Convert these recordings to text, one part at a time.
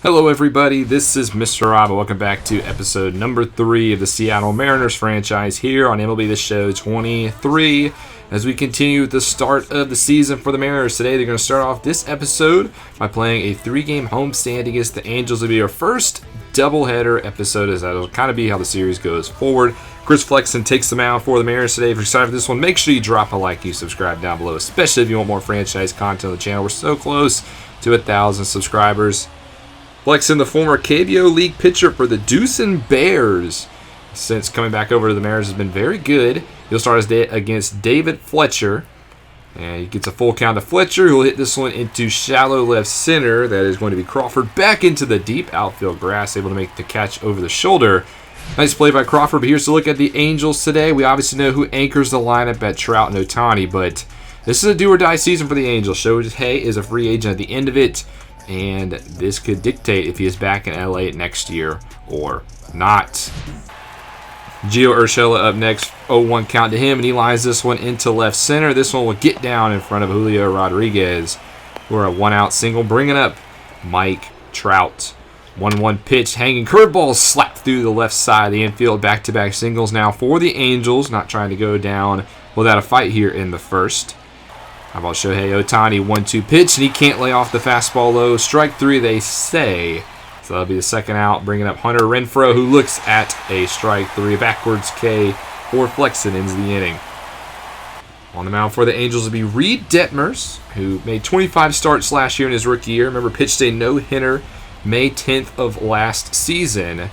Hello everybody, this is Mr. Rob. Welcome back to episode number 3 of the Seattle Mariners franchise here on MLB The Show 23. As we continue with the start of the season for the Mariners today, they're going to start off this episode by playing a 3-game homestand against the Angels. It'll be our first doubleheader episode, as that'll kind of be how the series goes forward. Chris Flexen takes the mound for the Mariners today. If you're excited for this one, make sure you drop a like, you subscribe down below, especially if you want more franchise content on the channel. We're so close to 1,000 subscribers. Flexen, the former KBO League pitcher for the Deucin Bears, since coming back over to the Mariners, has been very good. He'll start his day against David Fletcher. And he gets a full count to Fletcher, who will hit this one into shallow left center. That is going to be Crawford back into the deep outfield grass, able to make the catch over the shoulder. Nice play by Crawford, but here's to look at the Angels today. We obviously know who anchors the lineup at Trout and Ohtani, but this is a do-or-die season for the Angels. Shohei is a free agent at the end of it, and this could dictate if he is back in LA next year or not. Gio Urshela up next, 0-1 count to him, and he lines this one into left center. This one will get down in front of Julio Rodriguez for a one-out single, bringing up Mike Trout. 1-1 pitch, hanging curveball slapped through the left side of the infield. Back-to-back singles now for the Angels, not trying to go down without a fight here in the first. How about Shohei Ohtani, 1-2 pitch, and he can't lay off the fastball low. Strike 3, they say. So that'll be the second out, bringing up Hunter Renfroe, who looks at a strike 3. Backwards K for Flexen ends the inning. On the mound for the Angels will be Reed Detmers, who made 25 starts last year in his rookie year. Remember, pitched a no-hitter May 10th of last season.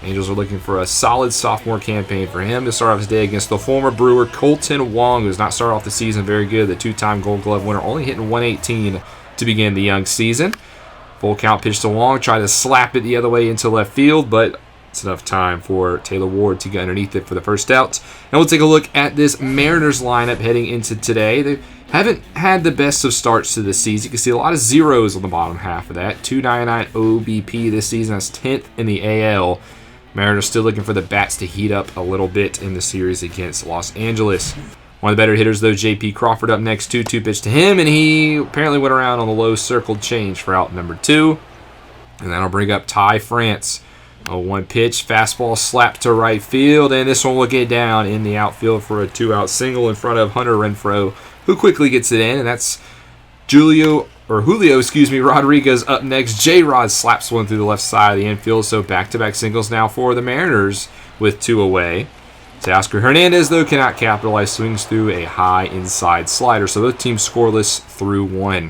Angels are looking for a solid sophomore campaign for him to start off his day against the former Brewer Colton Wong, who's not started off the season very good. The 2-time Gold Glove winner, only hitting 118 to begin the young season. Full count pitch to Wong, tried to slap it the other way into left field, but it's enough time for Taylor Ward to get underneath it for the first out. And we'll take a look at this Mariners lineup heading into today. They haven't had the best of starts to the season. You can see a lot of zeros on the bottom half of that. 299 OBP this season. That's 10th in the AL. Mariners still looking for the bats to heat up a little bit in the series against Los Angeles. One of the better hitters, though, J.P. Crawford up next, 2-2 pitch to him, and he apparently went around on the low circled change for out number 2. And that'll bring up Ty France. A 1 pitch, fastball slapped to right field, and this one will get down in the outfield for a 2-out single in front of Hunter Renfroe, who quickly gets it in, and that's Julio Rodriguez up next. J-Rod slaps one through the left side of the infield, so back-to-back singles now for the Mariners with 2 away. Teoscar Hernandez, though, cannot capitalize, swings through a high inside slider, so both teams scoreless through 1.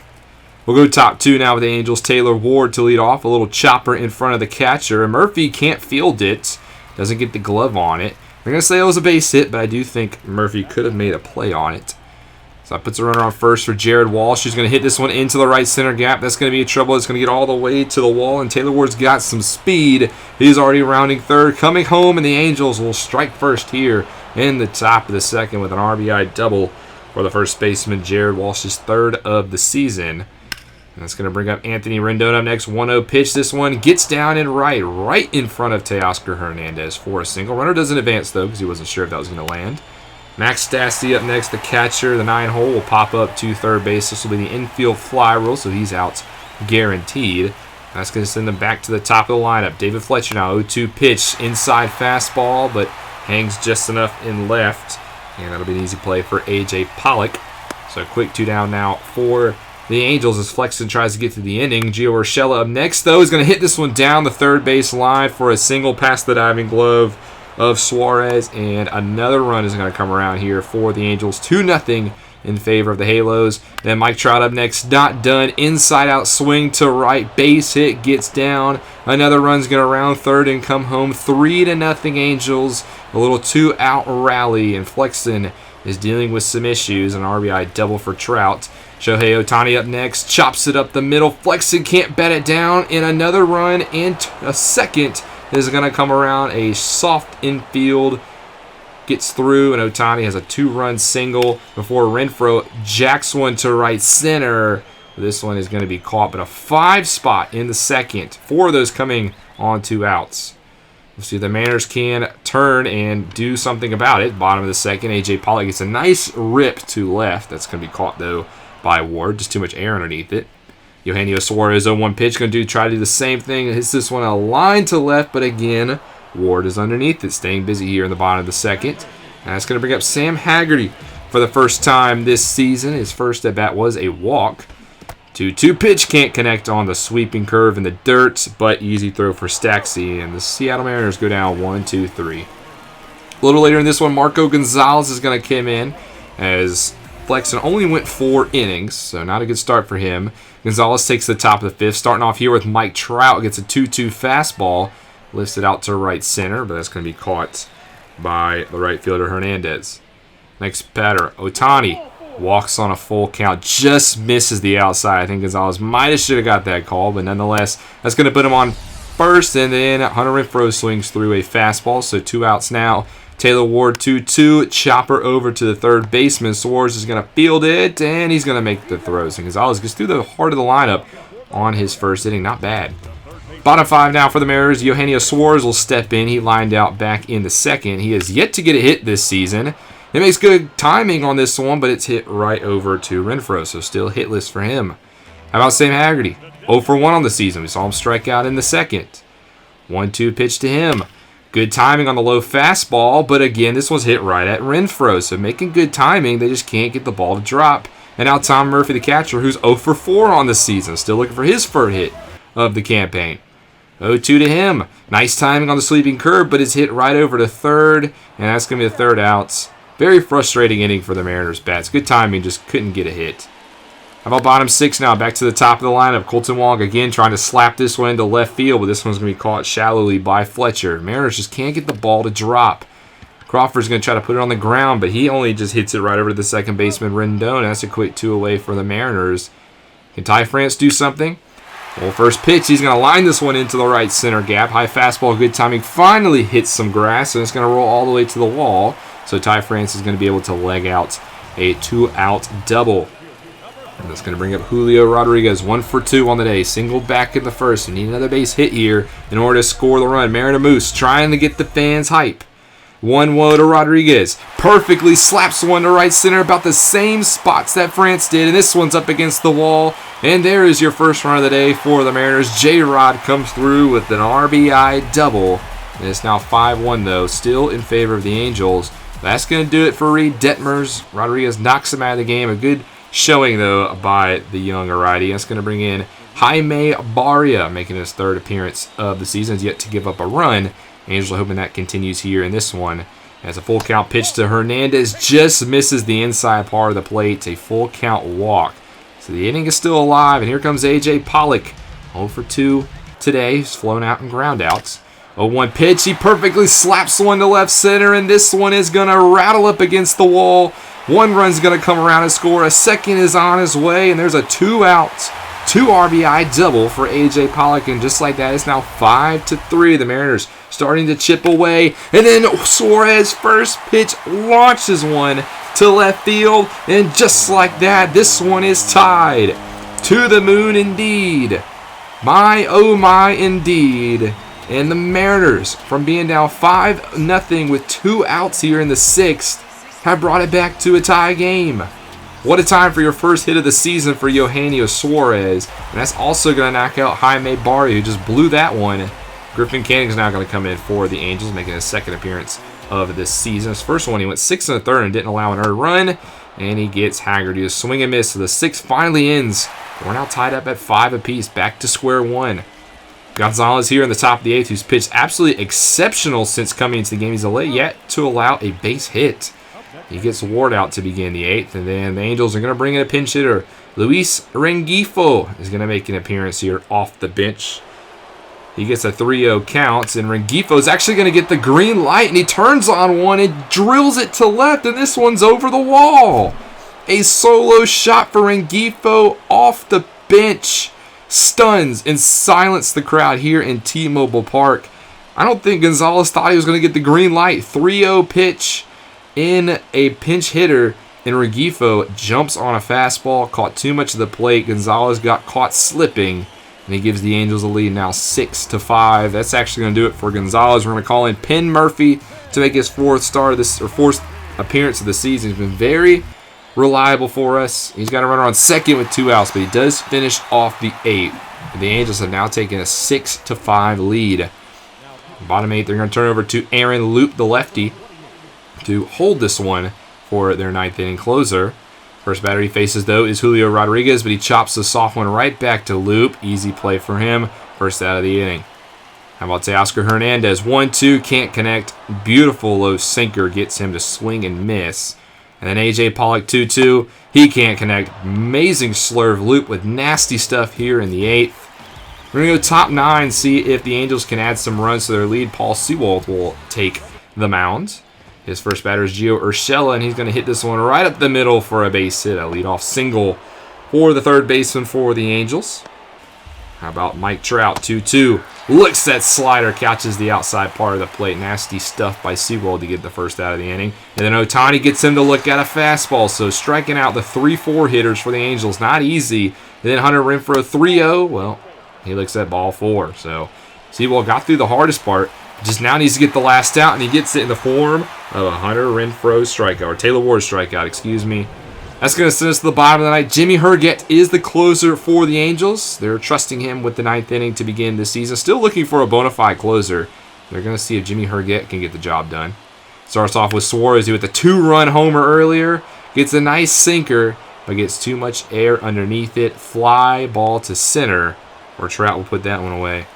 We'll go top 2 now with the Angels. Taylor Ward to lead off, a little chopper in front of the catcher. Murphy can't field it, doesn't get the glove on it. I'm going to say it was a base hit, but I do think Murphy could have made a play on it. So that puts a runner on first for Jared Walsh. He's going to hit this one into the right center gap. That's going to be trouble. It's going to get all the way to the wall, and Taylor Ward's got some speed. He's already rounding third. Coming home, and the Angels will strike first here in the top of the second with an RBI double for the first baseman, Jared Walsh's 3rd of the season. And that's going to bring up Anthony Rendon up next. 1-0 pitch. This one gets down and right in front of Teoscar Hernandez for a single. Runner doesn't advance, though, because he wasn't sure if that was going to land. Max Stassi up next, the catcher. The 9-hole will pop up to third base. This will be the infield fly rule, so he's out guaranteed. That's going to send him back to the top of the lineup. David Fletcher now, 0-2 pitch. Inside fastball, but hangs just enough in left. And that'll be an easy play for A.J. Pollock. So a quick 2 down now for the Angels as Flexen tries to get to the inning. Gio Urshela up next, though, is going to hit this one down the third base line for a single past the diving glove of Suarez, and another run is going to come around here for the Angels. 2-0 in favor of the Halos. Then Mike Trout up next, not done. Inside out swing to right, base hit, gets down. Another run's going to round third and come home. 3-0 Angels. A little 2-out rally, and Flexen is dealing with some issues. An RBI double for Trout. Shohei Ohtani up next, chops it up the middle. Flexen can't bat it down, and another run and a second is going to come around. A soft infield gets through, and Ohtani has a 2-run single before Renfroe jacks one to right center. This one is going to be caught, but a 5 spot in the second. 4 of those coming on 2 outs. We'll see if the Mariners can turn and do something about it. Bottom of the second, A.J. Pollock gets a nice rip to left. That's going to be caught, though, by Ward. Just too much air underneath it. Eugenio Suarez 0-1 pitch, going to try to do the same thing. Hits this one a line to left, but again, Ward is underneath it, staying busy here in the bottom of the second. And that's going to bring up Sam Haggerty for the first time this season. His first at bat was a walk. 2-2 pitch, can't connect on the sweeping curve in the dirt, but easy throw for Staxi, and the Seattle Mariners go down 1-2-3. A little later in this one, Marco Gonzalez is going to come in as Flexen only went 4 innings, so not a good start for him. Gonzalez takes the top of the 5th, starting off here with Mike Trout, gets a 2-2 fastball, lifts it out to right center, but that's going to be caught by the right fielder Hernandez. Next batter, Ohtani. Walks on a full count, just misses the outside. I think Gonzalez should have got that call, but nonetheless, that's going to put him on first, and then Hunter Renfroe swings through a fastball, so 2 outs now. Taylor Ward 2-2, chopper over to the third baseman. Suarez is going to field it, and he's going to make the throws. And Gonzalez gets through the heart of the lineup on his first inning. Not bad. Bottom 5 now for the Mariners. Eugenio Suarez will step in. He lined out back in the second. He has yet to get a hit this season. It makes good timing on this one, but it's hit right over to Renfroe, so still hitless for him. How about Sam Haggerty? 0 for 1 on the season. We saw him strike out in the second. 1-2 pitch to him. Good timing on the low fastball, but again, this one's hit right at Renfroe, so making good timing. They just can't get the ball to drop. And now Tom Murphy, the catcher, who's 0 for 4 on the season, still looking for his first hit of the campaign. 0-2 to him. Nice timing on the sweeping curve, but it's hit right over to third, and that's going to be the third outs. Very frustrating inning for the Mariners bats. Good timing, just couldn't get a hit. How about bottom 6 now? Back to the top of the lineup. Colton Wong again trying to slap this one into left field, but this one's going to be caught shallowly by Fletcher. Mariners just can't get the ball to drop. Crawford's going to try to put it on the ground, but he only just hits it right over to the second baseman, Rendon. That's a quick 2 away for the Mariners. Can Ty France do something? Well, first pitch, he's going to line this one into the right center gap. High fastball, good timing. Finally hits some grass, and it's going to roll all the way to the wall. So Ty France is going to be able to leg out a 2-out double. And that's going to bring up Julio Rodriguez, 1 for 2 on the day. Single back in the first. We need another base hit here in order to score the run. Mariner Moose trying to get the fans hype. 1-0 to Rodriguez. Perfectly slaps one to right center, about the same spots that France did. And this one's up against the wall. And there is your first run of the day for the Mariners. J-Rod comes through with an RBI double. And it's now 5-1 though, still in favor of the Angels. That's going to do it for Reed Detmers. Rodriguez knocks him out of the game. A good showing, though, by the younger righty. That's going to bring in Jaime Barria, making his 3rd appearance of the season. He's yet to give up a run. Angels are hoping that continues here in this one. As a full count pitch to Hernandez, just misses the inside part of the plate. It's a full count walk. So the inning is still alive, and here comes A.J. Pollock. 0 for 2 today. He's flown out in groundouts. 0-1 pitch, he perfectly slaps one to left center, and this one is going to rattle up against the wall. 1 run's going to come around and score. A second is on his way, and there's a 2-out, 2 RBI double for A.J. Pollock, and just like that, it's now 5-3. The Mariners starting to chip away, and then Suarez first pitch launches one to left field, and just like that, this one is tied. To the moon indeed. My, oh my, indeed. And the Mariners, from being down 5-0 with 2 outs here in the 6th, have brought it back to a tie game. What a time for your first hit of the season for Eugenio Suarez. And that's also going to knock out Jaime Barria, who just blew that one. Griffin Canning is now going to come in for the Angels, making his 2nd appearance of this season. His first one, he went 6 1/3 and didn't allow an earned run. And he gets Haggerty to swing and miss. So the 6th finally ends. We're now tied up at 5 apiece, back to square one. Gonzalez here in the top of the 8th, who's pitched absolutely exceptional since coming into the game. He's yet to allow a base hit. He gets Ward out to begin the 8th, and then the Angels are going to bring in a pinch hitter. Luis Rengifo is going to make an appearance here off the bench. He gets a 3-0 count, and Rengifo is actually going to get the green light, and he turns on one and drills it to left, and this one's over the wall. A solo shot for Rengifo off the bench. Stuns and silences the crowd here in T-Mobile Park. I don't think Gonzalez thought he was going to get the green light. 3-0 pitch in a pinch hitter, and Rengifo jumps on a fastball, caught too much of the plate. Gonzalez got caught slipping, and he gives the Angels a lead now 6-5. That's actually going to do it for Gonzalez. We're going to call in Penn Murphy to make his 4th appearance of the season. He's been very reliable for us. He's got a runner on second with 2 outs, but he does finish off the 8th. The Angels have now taken a 6-5 lead. Bottom 8, they're going to turn over to Aaron Loop, the lefty, to hold this one for their 9th inning closer. First batter he faces, though, is Julio Rodriguez, but he chops the soft one right back to Loop. Easy play for him. First out of the inning. How about Teoscar Hernandez? 1-2, can't connect. Beautiful low sinker gets him to swing and miss. And then A.J. Pollock, 2-2. He can't connect. Amazing slurve. Loop with nasty stuff here in the 8th. We're going to go top 9, see if the Angels can add some runs to their lead. Paul Sewald will take the mound. His first batter is Gio Urshela, and he's going to hit this one right up the middle for a base hit. A leadoff single for the third baseman for the Angels. How about Mike Trout, 2-2. Looks that slider, catches the outside part of the plate. Nasty stuff by Sewald to get the first out of the inning. And then Ohtani gets him to look at a fastball. So striking out the 3-4 hitters for the Angels. Not easy. And then Hunter Renfroe, 3-0. Well, he looks at ball 4. So Sewald got through the hardest part. Just now needs to get the last out, and he gets it in the form of a Hunter Renfroe strikeout, or Taylor Ward strikeout, excuse me. That's going to send us to the bottom of the ninth. Jimmy Herget is the closer for the Angels. They're trusting him with the 9th inning to begin this season. Still looking for a bona fide closer. They're going to see if Jimmy Herget can get the job done. Starts off with Suarez, who with the 2-run homer earlier. Gets a nice sinker, but gets too much air underneath it. Fly ball to center, or Trout will put that one away.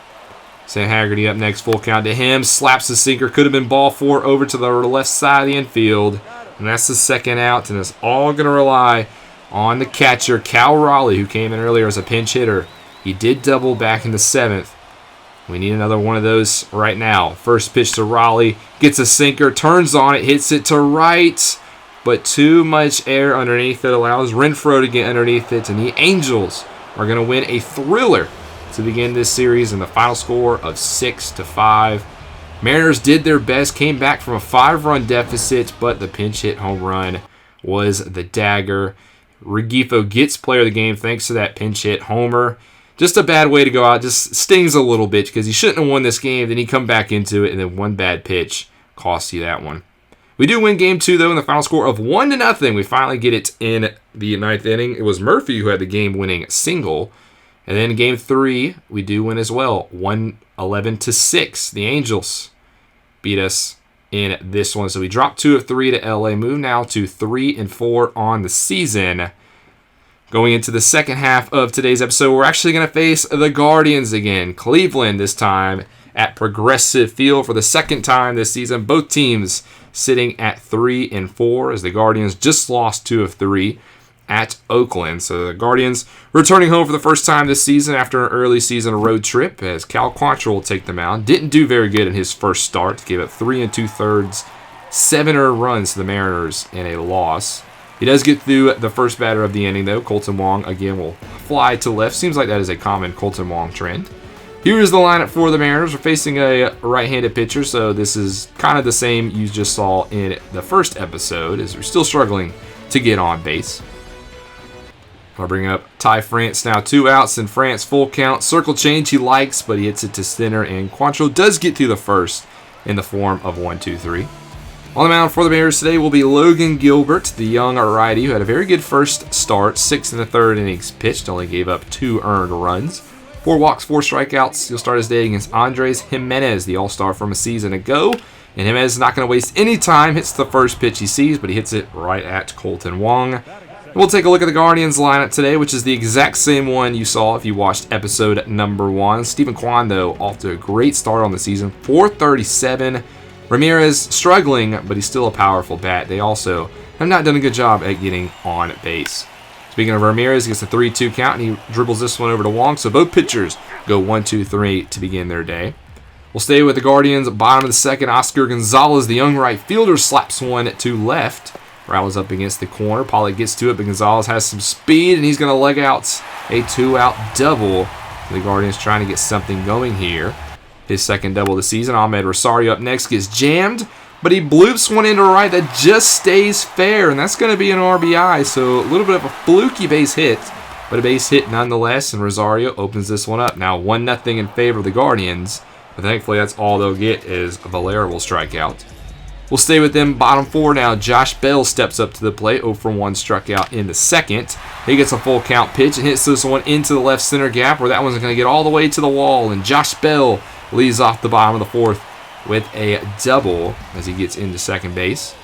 Sam Haggerty up next, full count to him. Slaps the sinker. Could have been ball 4 over to the left side of the infield. And that's the second out. And it's all going to rely on the catcher, Cal Raleigh, who came in earlier as a pinch hitter. He did double back in the 7th. We need another one of those right now. First pitch to Raleigh. Gets a sinker. Turns on it. Hits it to right. But too much air underneath it. Allows Renfroe to get underneath it. And the Angels are going to win a thriller to begin this series in the final score of 6-5. Mariners did their best, came back from a 5-run deficit, but the pinch hit home run was the dagger. Rengifo gets player of the game thanks to that pinch hit homer. Just a bad way to go out, just stings a little bit because he shouldn't have won this game. Then he come back into it, and then one bad pitch costs you that one. We do win game 2, though, in the final score of 1-0. We finally get it in the 9th inning. It was Murphy who had the game-winning single. And then in game 3, we do win as well. 1-11-6. The Angels beat us in this one. So we dropped 2 of 3 to LA. Move now to 3-4 on the season. Going into the second half of today's episode, we're actually going to face the Guardians again. Cleveland this time at Progressive Field for the second time this season. Both teams sitting at 3-4 as the Guardians just lost 2 of 3. At Oakland. So the Guardians returning home for the first time this season after an early season road trip as Cal Quantrill will take the mound. Didn't do very good in his first start. Gave up 3 2/3, 7 earned runs to the Mariners in a loss. He does get through the first batter of the inning, though. Colton Wong again will fly to left. Seems like that is a common Colton Wong trend. Here is the lineup for the Mariners. We're facing a right-handed pitcher, so this is kind of the same you just saw in the first episode, as we're still struggling to get on base. I'll bring up Ty France now, 2 outs, and France full count. Circle change he likes, but he hits it to center, and Quantrill does get through the first in the form of 1-2-3. On the mound for the Mariners today will be Logan Gilbert, the young righty, who had a very good first start. 6 1/3 innings pitched, only gave up 2 earned runs. 4 walks, 4 strikeouts. He'll start his day against Andres Jimenez, the all-star from a season ago. And Jimenez is not going to waste any time. Hits the first pitch he sees, but he hits it right at Colton Wong. We'll take a look at the Guardians lineup today, which is the exact same one you saw if you watched episode number 1. Stephen Kwan, though, off to a great start on the season. 437. Ramirez struggling, but he's still a powerful bat. They also have not done a good job at getting on base. Speaking of Ramirez, he gets a 3-2 count, and he dribbles this one over to Wong. So both pitchers go 1-2-3 to begin their day. We'll stay with the Guardians. Bottom of the second, Oscar Gonzalez, the young right fielder, slaps one to left. Rattles up against the corner. Pollock gets to it, but Gonzalez has some speed, and he's going to leg out a 2-out double. The Guardians trying to get something going here. His second double of the season. Ahmed Rosario up next gets jammed, but he bloops one into right that just stays fair, and that's going to be an RBI. So a little bit of a fluky base hit, but a base hit nonetheless, and Rosario opens this one up. Now 1-0 in favor of the Guardians, but thankfully that's all they'll get is Valera will strike out. We'll stay with them bottom 4 now. Josh Bell steps up to the plate. 0 for 1 struck out in the second. He gets a full count pitch and hits this one into the left center gap where that one's going to get all the way to the wall. And Josh Bell leads off the bottom of the 4th with a double as he gets into second base.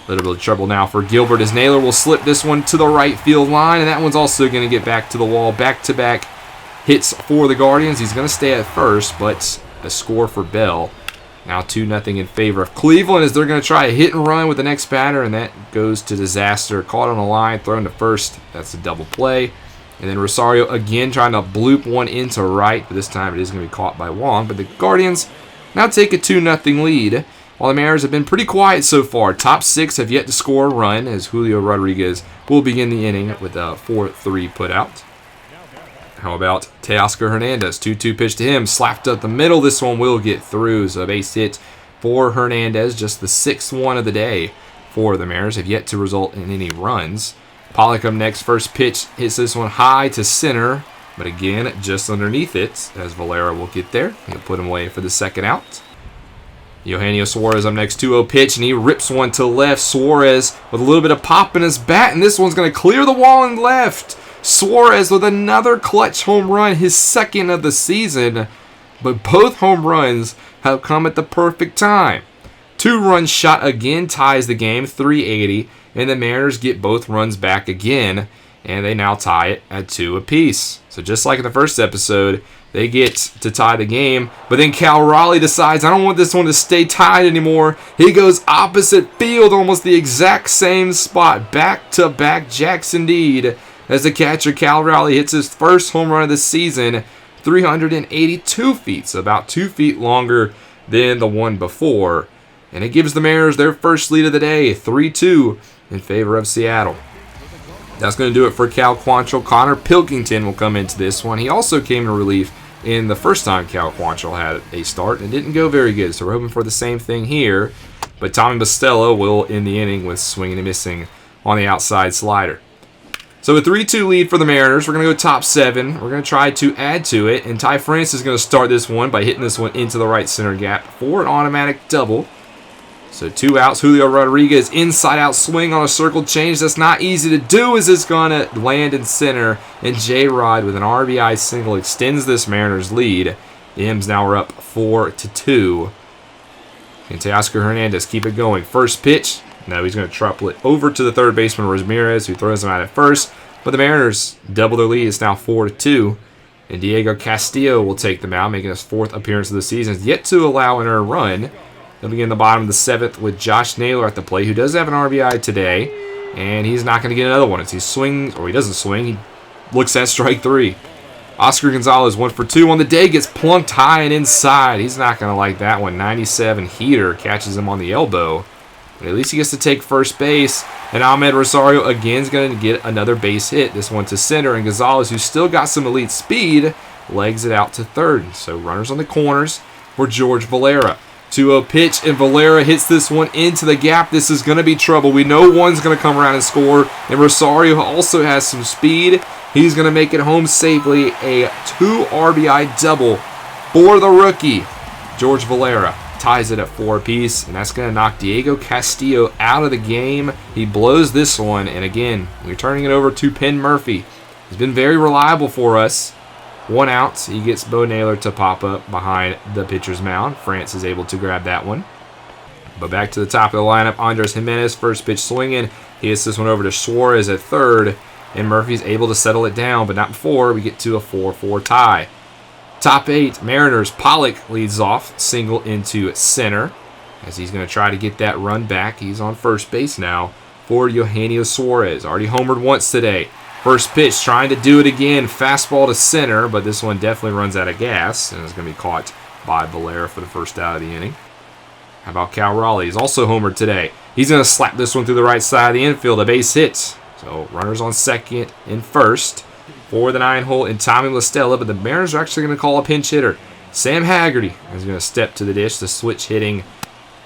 A little bit of trouble now for Gilbert as Naylor will slip this one to the right field line. And that one's also going to get back to the wall. Back-to-back hits for the Guardians. He's going to stay at first, but a score for Bell. Now 2-0 in favor of Cleveland as they're going to try a hit and run with the next batter, and that goes to disaster. Caught on the line, thrown to first. That's a double play. And then Rosario again trying to bloop one into right, but this time it is going to be caught by Wong. But the Guardians now take a 2-0 lead, while the Mariners have been pretty quiet so far. Top 6 have yet to score a run as Julio Rodriguez will begin the inning with a 4-3 putout. How about Teoscar Hernandez? 2-2 pitch to him. Slapped up the middle. This one will get through. So a base hit for Hernandez. Just the 6th one of the day for the Mariners. Have yet to result in any runs. Pollock up next. First pitch hits this one high to center. But again, just underneath it as Valera will get there. He'll put him away for the second out. Eugenio Suarez up next. 2-0 pitch. And he rips one to left. Suarez with a little bit of pop in his bat. And this one's going to clear the wall and left. Suarez with another clutch home run, his 2nd of the season, but both home runs have come at the perfect time. 2-run shot again ties the game, 380, and the Mariners get both runs back again, and they now tie it at 2 apiece. So just like in the first episode, they get to tie the game, but then Cal Raleigh decides, I don't want this one to stay tied anymore. He goes opposite field, almost the exact same spot, back-to-back jacks indeed, as the catcher Cal Raleigh hits his first home run of the season, 382 feet, so about 2 feet longer than the one before. And it gives the Mariners their first lead of the day, 3-2 in favor of Seattle. That's going to do it for Cal Quantrill. Connor Pilkington will come into this one. He also came in relief in the first time Cal Quantrill had a start and didn't go very good, so we're hoping for the same thing here. But Tommy Bustelo will end the inning with swinging and missing on the outside slider. So a 3-2 lead for the Mariners. We're going to go top 7. We're going to try to add to it. And Ty France is going to start this one by hitting this one into the right center gap for an automatic double. So 2 outs. Julio Rodriguez inside out swing on a circle change. That's not easy to do as it's going to land in center. And J-Rod with an RBI single extends this Mariners lead. The M's now are up 4-2. And Teoscar Hernandez keep it going. First pitch. Now he's going to triple it over to the third baseman Ramirez, who throws him out at first. But the Mariners double their lead. It's now 4-2. And Diego Castillo will take them out, making his 4th appearance of the season. Yet to allow an earned run. They'll begin the bottom of the 7th with Josh Naylor at the plate, who does have an RBI today. And he's not going to get another one. As he swings, or he doesn't swing, he looks at strike 3. Oscar Gonzalez, 1 for 2 on the day, gets plunked high and inside. He's not going to like that one. 97 heater catches him on the elbow. But at least he gets to take first base. And Ahmed Rosario again is going to get another base hit. This one to center. And Gonzalez, who's still got some elite speed, legs it out to third. So runners on the corners for George Valera. 2-0 pitch, and Valera hits this one into the gap. This is going to be trouble. We know one's going to come around and score. And Rosario also has some speed. He's going to make it home safely. A 2 RBI double for the rookie, George Valera. Ties it at 4 apiece, and that's going to knock Diego Castillo out of the game. He blows this one, and again, we're turning it over to Penn Murphy. He's been very reliable for us. 1 out, he gets Bo Naylor to pop up behind the pitcher's mound. France is able to grab that one. But back to the top of the lineup, Andres Jimenez, first pitch swinging. He hits this one over to Suarez at third, and Murphy's able to settle it down, but not before we get to a 4-4 tie. Top 8, Mariners. Pollock leads off, single into center, as he's going to try to get that run back. He's on first base now for Eugenio Suarez. Already homered once today. First pitch, trying to do it again. Fastball to center, but this one definitely runs out of gas, and is going to be caught by Valera for the first out of the inning. How about Cal Raleigh? He's also homered today. He's going to slap this one through the right side of the infield. A base hit. So runners on second and first for the 9-hole in Tommy Listella, but the Mariners are actually going to call a pinch hitter. Sam Haggerty is going to step to the dish, the switch hitting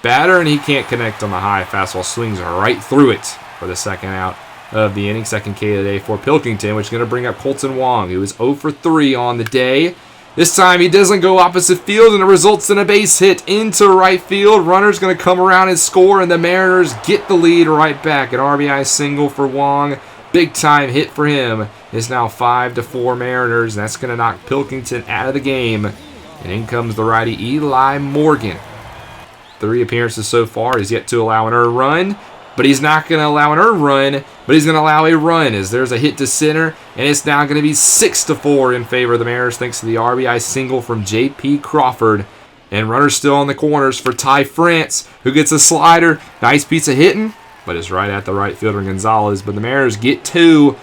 batter, and he can't connect on the high. Fastball swings right through it for the second out of the inning. Second K of the day for Pilkington, which is going to bring up Colton Wong, who is 0 for 3 on the day. This time he doesn't go opposite field, and it results in a base hit into right field. Runner's going to come around and score, and the Mariners get the lead right back. An RBI single for Wong. Big time hit for him. It's now 5-4 Mariners. That's going to knock Pilkington out of the game. And in comes the righty Eli Morgan. 3 appearances so far. He's yet to allow an earned run. But he's not going to allow an earned run, but he's going to allow a run as there's a hit to center, and it's now going to be 6-4 in favor of the Mariners thanks to the RBI single from J.P. Crawford. And runners still on the corners for Ty France, who gets a slider. Nice piece of hitting, but it's right at the right fielder Gonzalez. But the Mariners get 2.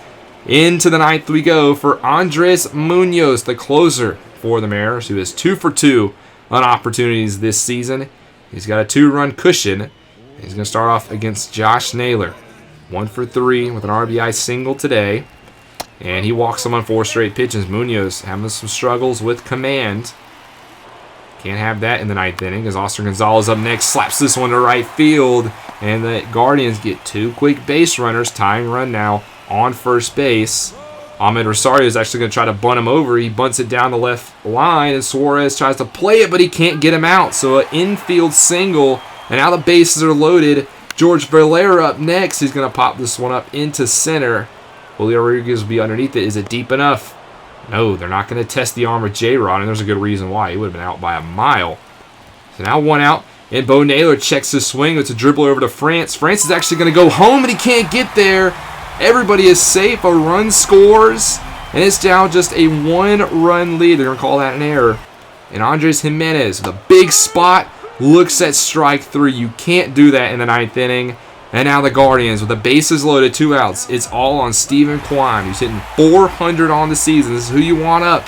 Into the 9th we go for Andres Munoz, the closer for the Mariners, who is 2 for 2 on opportunities this season. He's got a 2-run cushion. He's going to start off against Josh Naylor. 1 for 3 with an RBI single today. And he walks him on 4 straight pitches. Munoz having some struggles with command. Can't have that in the 9th inning as Oscar Gonzalez up next slaps this one to right field. And the Guardians get 2 quick base runners. Tying run now on first base. Ahmed Rosario is actually going to try to bunt him over. He bunts it down the left line, and Suarez tries to play it, but he can't get him out. So an infield single. And now the bases are loaded. George Valera up next. He's going to pop this one up into center. Julio Rodriguez will be underneath it. Is it deep enough? No, they're not going to test the arm of J-Rod, and there's a good reason why. He would have been out by a mile. So now 1 out, and Bo Naylor checks his swing. It's a dribble over to France. France is actually going to go home, but he can't get there. Everybody is safe. A run scores, and it's now just a 1-run lead. They're going to call that an error. And Andres Jimenez with a big spot. Looks at strike 3. You can't do that in the 9th inning. And now the Guardians with the bases loaded, 2 outs. It's all on Steven Kwan, who's hitting 400 on the season. This is who you want up.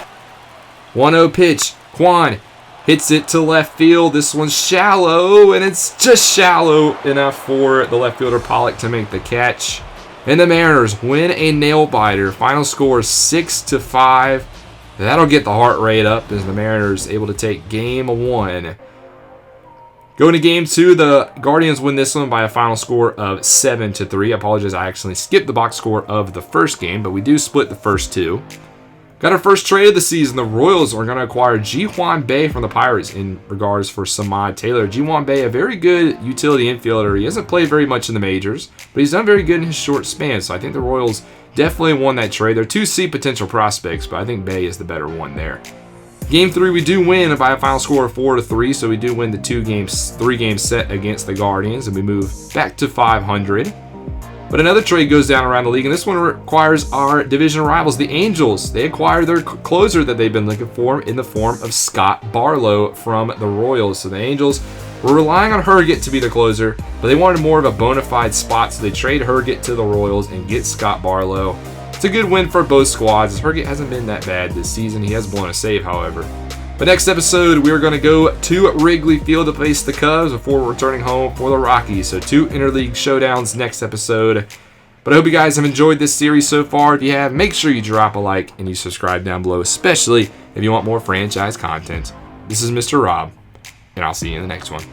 1-0 pitch. Kwan hits it to left field. This one's shallow, and it's just shallow enough for the left fielder Pollock to make the catch. And the Mariners win a nail-biter. Final score is 6-5. That'll get the heart rate up as the Mariners able to take game 1. Going to game 2, the Guardians win this one by a final score of 7-3. I apologize, I actually skipped the box score of the first game, but we do split the first 2. Got our first trade of the season. The Royals are going to acquire Ji-Hwan Bae from the Pirates in regards for Samad Taylor. Ji-Hwan Bae, a very good utility infielder. He hasn't played very much in the majors, but he's done very good in his short span, so I think the Royals definitely won that trade. They're 2 C potential prospects, but I think Bae is the better one there. Game 3, we do win by a final score of 4-3, so we do win the 3-game set against the Guardians, and we move back to 500. But another trade goes down around the league, and this one requires our division rivals, the Angels. They acquired their closer that they've been looking for in the form of Scott Barlow from the Royals. So the Angels were relying on Herget to be the closer, but they wanted more of a bona fide spot, so they trade Herget to the Royals and get Scott Barlow. It's a good win for both squads, as Herget hasn't been that bad this season. He has blown a save, however. But next episode, we're going to go to Wrigley Field to face the Cubs before returning home for the Rockies. So 2 interleague showdowns next episode. But I hope you guys have enjoyed this series so far. If you have, make sure you drop a like and you subscribe down below, especially if you want more franchise content. This is Mr. Rob, and I'll see you in the next one.